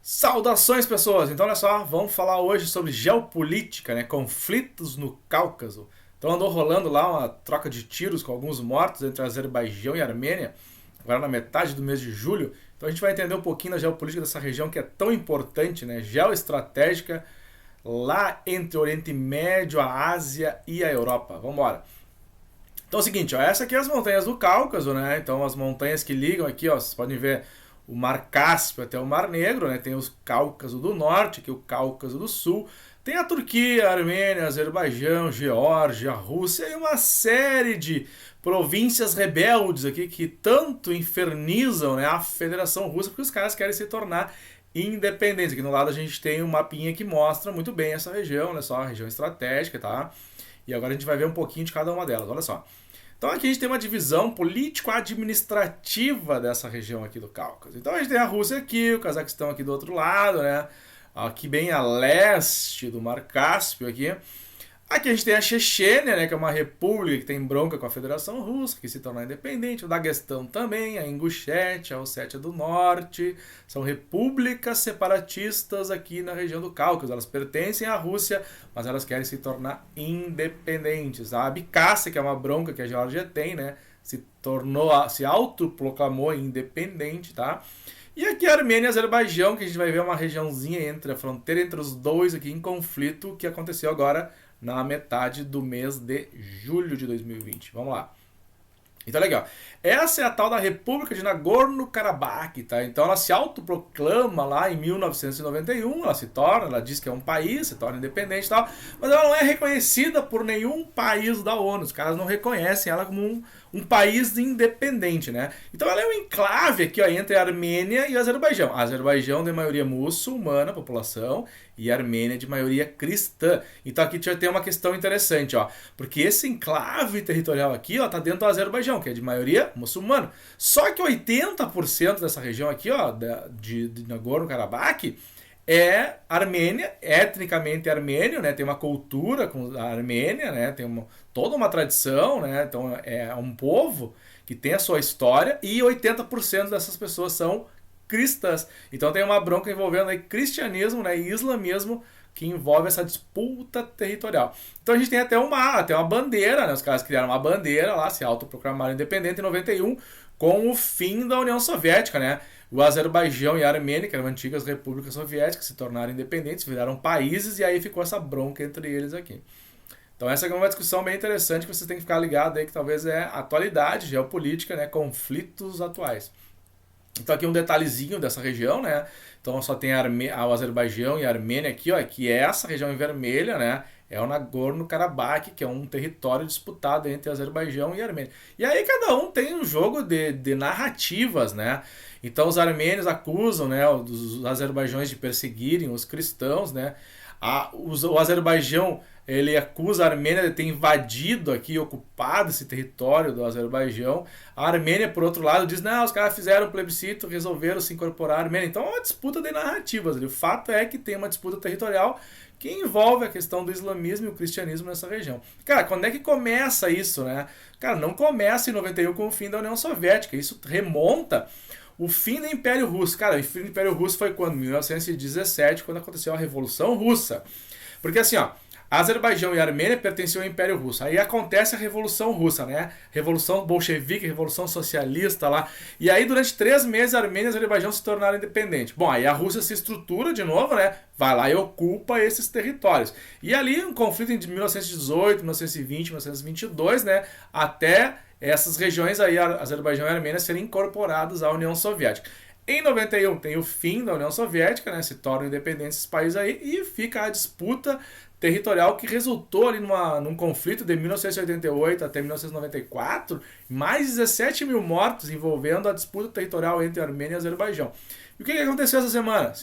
Saudações, pessoas! Então, olha só, vamos falar hoje sobre geopolítica, né? Conflitos no Cáucaso. Então, andou rolando lá uma troca de tiros com alguns mortos entre Azerbaijão e Armênia, agora na metade do mês de julho. Então, a gente vai entender um pouquinho da geopolítica dessa região que é tão importante, né? Geoestratégica, lá entre o Oriente Médio, a Ásia e a Europa. Vamos embora! Então é o seguinte, ó, essa aqui é as montanhas do Cáucaso, né? Então as montanhas que ligam aqui, ó, vocês podem ver o Mar Cáspio até o Mar Negro, né? Tem os Cáucaso do Norte, aqui o Cáucaso do Sul. Tem a Turquia, a Armênia, Azerbaijão, Geórgia, a Rússia e uma série de províncias rebeldes aqui que tanto infernizam, né, a Federação Russa porque os caras querem se tornar independentes. Aqui no lado a gente tem um mapinha que mostra muito bem essa região, né? Só a região estratégica, tá? E agora a gente vai ver um pouquinho de cada uma delas, olha só. Então aqui a gente tem uma divisão político-administrativa dessa região aqui do Cáucaso. Então a gente tem a Rússia aqui, o Cazaquistão aqui do outro lado, né? Aqui bem a leste do Mar Cáspio aqui. Aqui a gente tem a Chechênia, né, que é uma república que tem bronca com a Federação Russa, que se tornou independente. O Daguestão também, a Ingushétia, a Ossétia do Norte. São repúblicas separatistas aqui na região do Cáucaso. Elas pertencem à Rússia, mas elas querem se tornar independentes. A Abcácia, que é uma bronca que a Geórgia tem, né, se autoproclamou independente, tá? E aqui a Armênia e Azerbaijão, que a gente vai ver uma regiãozinha entre a fronteira entre os dois aqui em conflito, que aconteceu agora na metade do mês de julho de 2020. Vamos lá. Então, legal. Essa é a tal da República de Nagorno-Karabakh, tá? Então, ela se autoproclama lá em 1991, ela diz que é um país, se torna independente e tal, mas ela não é reconhecida por nenhum país da ONU. Os caras não reconhecem ela como um país independente, né? Então, ela é um enclave aqui, ó, entre a Armênia e o Azerbaijão. A Azerbaijão de maioria muçulmana, população, e a Armênia de maioria cristã. Então, aqui já tem uma questão interessante, ó, porque esse enclave territorial aqui, ó, tá dentro do Azerbaijão, que é de maioria muçulmano. Só que 80% dessa região aqui, ó, de Nagorno-Karabakh, é Armênia, etnicamente armênio, né? Tem uma cultura com a Armênia, né? Tem toda uma tradição, né? Então é um povo que tem a sua história e 80% dessas pessoas são cristãs. Então tem uma bronca envolvendo aí cristianismo, né, e islamismo, que envolve essa disputa territorial. Então a gente tem até uma bandeira, né? Os caras criaram uma bandeira lá, se autoproclamaram independente em 91, com o fim da União Soviética, né? O Azerbaijão e a Armênia, que eram antigas repúblicas soviéticas, se tornaram independentes, viraram países e aí ficou essa bronca entre eles aqui. Então essa é uma discussão bem interessante que vocês têm que ficar ligados aí, que talvez é atualidade, geopolítica, né? Conflitos atuais. Então aqui um detalhezinho dessa região, né? Então só tem o Azerbaijão e a Armênia aqui, ó, que é essa região em vermelha, né? É o Nagorno-Karabakh, que é um território disputado entre Azerbaijão e Armênia. E aí cada um tem um jogo de narrativas, né? Então os armênios acusam, né, os azerbaijões de perseguirem os cristãos, né? O Azerbaijão, ele acusa a Armênia de ter invadido aqui, ocupado esse território do Azerbaijão. A Armênia, por outro lado, diz, não, os caras fizeram um plebiscito, resolveram se incorporar à Armênia. Então é uma disputa de narrativas. O fato é que tem uma disputa territorial que envolve a questão do islamismo e o cristianismo nessa região. Cara, quando é que começa isso, né? Cara, não começa em 91 com o fim da União Soviética. Isso remonta o fim do Império Russo. Cara, o fim do Império Russo foi quando? 1917, quando aconteceu a Revolução Russa. Porque assim, ó, Azerbaijão e Armênia pertenciam ao Império Russo. Aí acontece a Revolução Russa, né? Revolução bolchevique, Revolução Socialista lá. E aí, durante 3 meses, a Armênia e o Azerbaijão se tornaram independentes. Bom, aí a Rússia se estrutura de novo, né? Vai lá e ocupa esses territórios. E ali, um conflito entre 1918, 1920, 1922, né? Até essas regiões aí, Azerbaijão e Armênia, serem incorporadas à União Soviética. Em 91 tem o fim da União Soviética, né? Se tornam independentes esses países aí e fica a disputa territorial que resultou ali num conflito de 1988 até 1994, mais de 17 mil mortos envolvendo a disputa territorial entre Armênia e Azerbaijão. E o que aconteceu essa semana?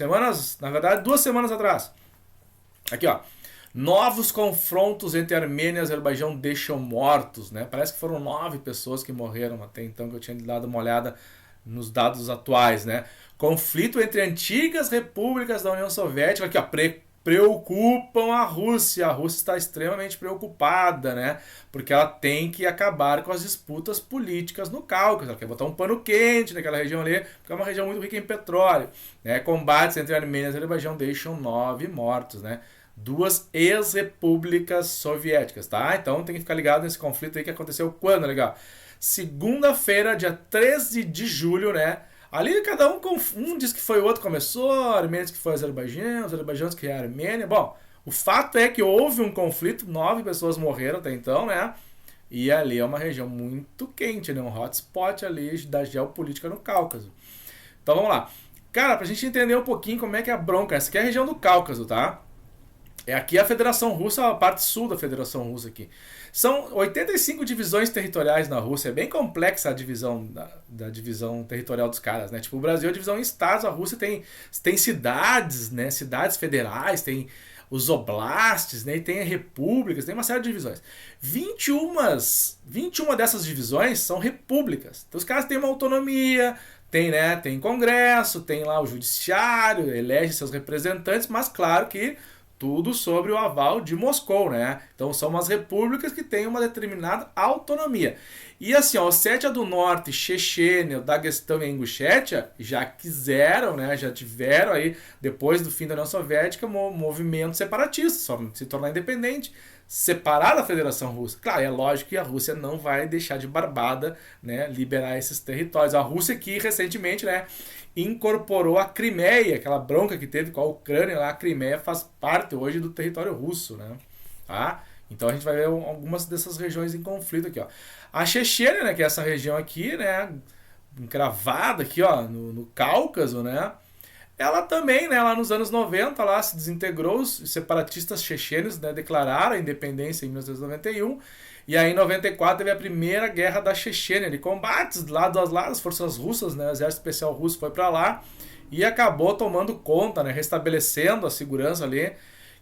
Na verdade, 2 semanas atrás. Aqui, ó. Novos confrontos entre Armênia e Azerbaijão deixam mortos, né? Parece que foram 9 pessoas que morreram até então, que eu tinha dado uma olhada nos dados atuais, né? Conflito entre antigas repúblicas da União Soviética, aqui, ó, preocupam a Rússia. A Rússia está extremamente preocupada, né? Porque ela tem que acabar com as disputas políticas no Cáucaso. Ela quer botar um pano quente naquela região ali, porque é uma região muito rica em petróleo, né? Combates entre Armênia e Azerbaijão deixam 9 mortos, né? Duas ex-repúblicas soviéticas, tá? Então tem que ficar ligado nesse conflito aí que aconteceu quando, legal? Segunda-feira, dia 13 de julho, né? Ali cada um diz que foi o outro que começou, a Armênia diz que foi o Azerbaijão diz que é a Armênia. Bom, o fato é que houve um conflito, 9 pessoas morreram até então, né? E ali é uma região muito quente, né? Um hotspot ali da geopolítica no Cáucaso. Então vamos lá. Cara, pra gente entender um pouquinho como é que é a bronca, essa aqui é a região do Cáucaso, tá? É aqui a Federação Russa, a parte sul da Federação Russa aqui. São 85 divisões territoriais na Rússia. É bem complexa a divisão da divisão territorial dos caras, né? Tipo, o Brasil é divisão em estados, a Rússia tem cidades, né? Cidades federais, tem os oblastes, né? E tem repúblicas, tem uma série de divisões. 21 dessas divisões são repúblicas. Então os caras têm uma autonomia, tem congresso, tem lá o judiciário, elege seus representantes, mas claro que tudo sobre o aval de Moscou, né? Então são umas repúblicas que têm uma determinada autonomia. E assim, ó, Ossétia do Norte, Chechênia, o Daguestão e a Ingushétia já quiseram, né? Já tiveram aí, depois do fim da União Soviética, movimento separatista, só se tornar independente, separar da Federação Russa. Claro, é lógico que a Rússia não vai deixar de barbada, né? Liberar esses territórios. A Rússia que recentemente, né? Incorporou a Crimeia, aquela bronca que teve com a Ucrânia lá, a Crimeia faz parte hoje do território russo, né? Tá? Então a gente vai ver algumas dessas regiões em conflito aqui, ó. A Chechênia, né, que é essa região aqui, né, encravada aqui, ó, no Cáucaso, né? Ela também, né, lá nos anos 90, lá se desintegrou, os separatistas chechênios, né, declararam a independência em 1991, e aí em 94 teve a primeira guerra da Chechênia, de combates lado a lado, as forças russas, né, o exército especial russo foi para lá e acabou tomando conta, né, restabelecendo a segurança ali,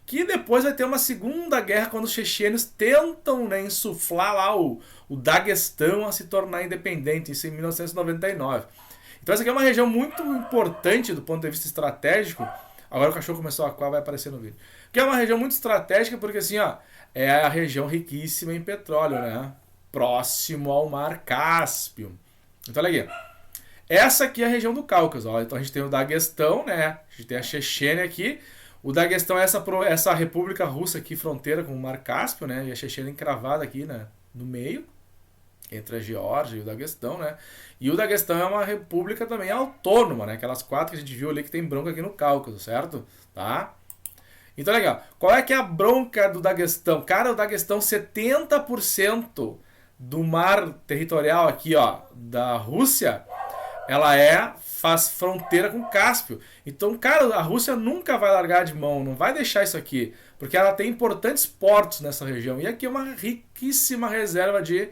que depois vai ter uma segunda guerra quando os chechênios tentam, né, insuflar lá o Daguestão a se tornar independente, isso em 1999. Então essa aqui é uma região muito importante do ponto de vista estratégico. Agora o cachorro começou a coar, vai aparecer no vídeo. Que é uma região muito estratégica porque assim, ó, é a região riquíssima em petróleo, né? Próximo ao Mar Cáspio. Então olha aqui. Essa aqui é a região do Cáucaso, ó. Então a gente tem o Daguestão, né? A gente tem a Chechênia aqui. O Daguestão é essa república russa aqui, fronteira com o Mar Cáspio, né? E a Chechênia encravada aqui, né, no meio, entre a Geórgia e o Daguestão, né? E o Daguestão é uma república também autônoma, né? Aquelas 4 que a gente viu ali que tem bronca aqui no Cáucaso, certo? Tá? Então, legal. Qual é que é a bronca do Daguestão? Cara, o Daguestão, 70% do mar territorial aqui, ó, da Rússia, ela faz fronteira com o Cáspio. Então, cara, a Rússia nunca vai largar de mão, não vai deixar isso aqui, porque ela tem importantes portos nessa região. E aqui é uma riquíssima reserva de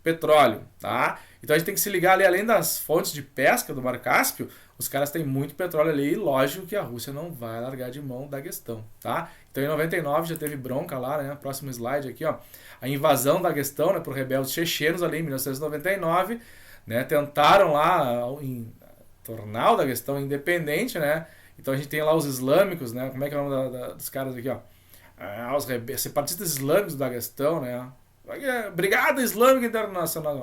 petróleo, tá? Então a gente tem que se ligar ali, além das fontes de pesca do Mar Cáspio, os caras têm muito petróleo ali e lógico que a Rússia não vai largar de mão da questão, tá? Então em 99 já teve bronca lá, né? Próximo slide aqui, ó. A invasão da questão, né, por rebeldes chechenos ali em 1999, né? Tentaram lá tornar o Daguestão independente, né? Então a gente tem lá os islâmicos, né? Como é que é o nome dos caras aqui, ó? Os separatistas islâmicos do Daguestão, né? Brigada Islâmica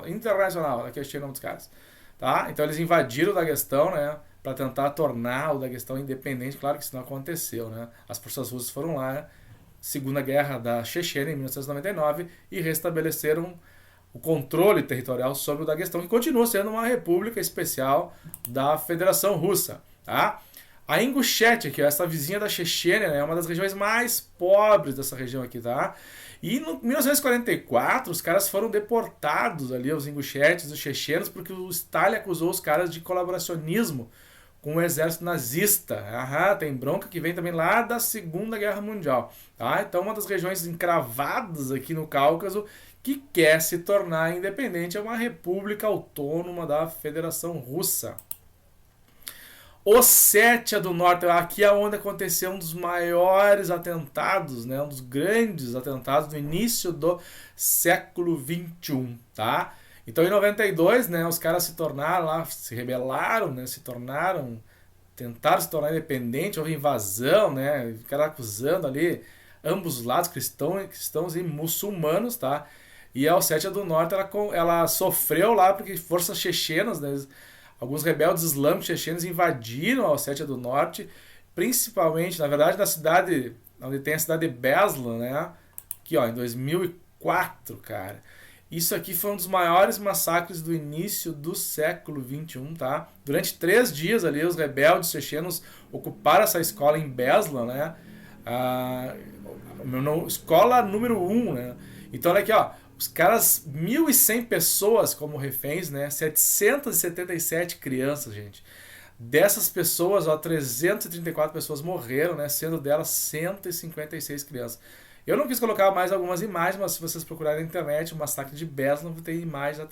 Internacional, aqui eu achei o nome dos caras. Tá? Então eles invadiram o Daguestão, né, para tentar tornar o Daguestão independente. Claro que isso não aconteceu, né? As forças russas foram lá, né? Segunda Guerra da Chechênia em 1999 e restabeleceram o controle territorial sobre o Daguestão, que continua sendo uma república especial da Federação Russa. Tá? A Ingushétia, que é essa vizinha da Chechênia, né, é uma das regiões mais pobres dessa região aqui, tá? E em 1944, os caras foram deportados ali, os ingushetes, os chechenos, porque o Stalin acusou os caras de colaboracionismo com o exército nazista. Tem bronca que vem também lá da Segunda Guerra Mundial. Tá? Então, uma das regiões encravadas aqui no Cáucaso que quer se tornar independente é uma república autônoma da Federação Russa. Ossétia do Norte, aqui é onde aconteceu um dos maiores atentados, né, um dos grandes atentados do início do século XXI, tá? Então em 92, né, os caras se tornaram lá, se rebelaram, né, se tornaram tentaram se tornar independente, houve invasão, né? Ficaram acusando ali ambos os lados, cristãos e muçulmanos, tá? E a Ossétia do Norte, ela sofreu lá porque forças chechenas, né? Alguns rebeldes islâmicos chechenos invadiram a Ossétia do Norte, principalmente, na verdade, na cidade, onde tem a cidade de Beslan, né? Aqui, ó, em 2004, cara. Isso aqui foi um dos maiores massacres do início do século XXI, tá? Durante 3 dias ali, os rebeldes chechenos ocuparam essa escola em Beslan, né? A escola número 1, né? Então, olha aqui, ó. Os caras, 1.100 pessoas como reféns, né? 777 crianças, gente. Dessas pessoas, ó, 334 pessoas morreram, né? Sendo delas 156 crianças. Eu não quis colocar mais algumas imagens, mas se vocês procurarem na internet, o massacre de Beslan, tem imagens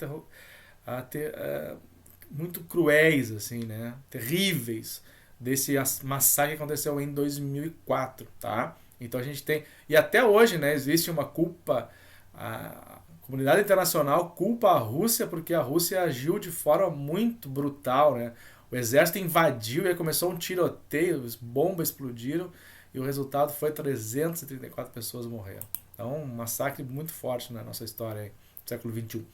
muito cruéis, assim, né? Terríveis desse massacre que aconteceu em 2004, tá? Então a gente tem... E até hoje, né, existe uma culpa... A comunidade internacional culpa a Rússia porque a Rússia agiu de forma muito brutal, né? O exército invadiu e aí começou um tiroteio, bombas explodiram e o resultado foi 334 pessoas morreram. Então, um massacre muito forte na nossa história aí, do século XXI.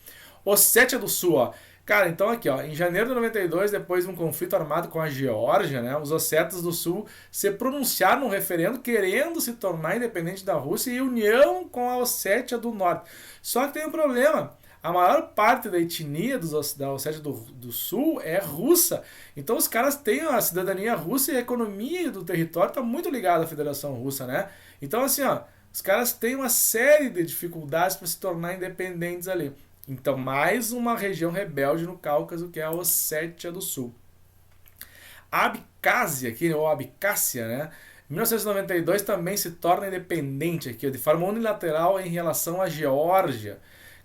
Ossétia do Sul, ó. Cara, então aqui, ó, em janeiro de 92, depois de um conflito armado com a Geórgia, né, os ossétios do Sul se pronunciaram no referendo querendo se tornar independente da Rússia e união com a Ossétia do Norte. Só que tem um problema. A maior parte da etnia da Ossétia do Sul é russa. Então os caras têm a cidadania russa e a economia do território está muito ligada à Federação Russa, né? Então assim, ó, os caras têm uma série de dificuldades para se tornar independentes ali. Então, mais uma região rebelde no Cáucaso, que é a Ossétia do Sul. A Abcásia, aqui, ou Abcásia, né? Em 1992 também se torna independente aqui, de forma unilateral em relação à Geórgia.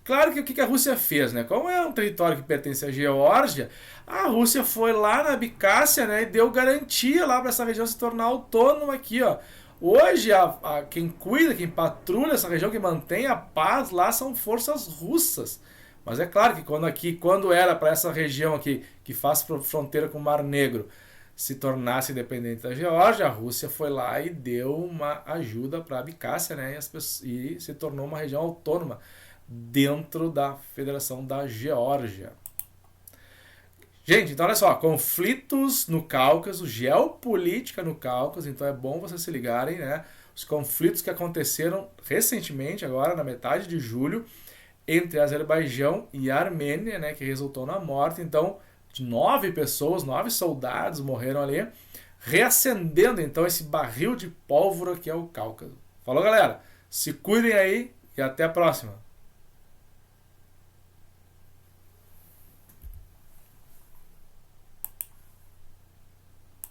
Claro que o que a Rússia fez, né? Como é um território que pertence à Geórgia, a Rússia foi lá na Abcásia, né, e deu garantia lá para essa região se tornar autônoma aqui, ó. Hoje, quem cuida, quem patrulha essa região, quem mantém a paz lá são forças russas. Mas é claro que quando era para essa região aqui, que faz fronteira com o Mar Negro, se tornasse independente da Geórgia, a Rússia foi lá e deu uma ajuda para a Abcásia, né, e se tornou uma região autônoma dentro da Federação da Geórgia. Gente, então olha só, conflitos no Cáucaso, geopolítica no Cáucaso, então é bom vocês se ligarem, né? Os conflitos que aconteceram recentemente, agora na metade de julho, entre Azerbaijão e Armênia, né, que resultou na morte, então, de 9 pessoas, 9 soldados morreram ali, reacendendo então esse barril de pólvora que é o Cáucaso. Falou, galera? Se cuidem aí e até a próxima!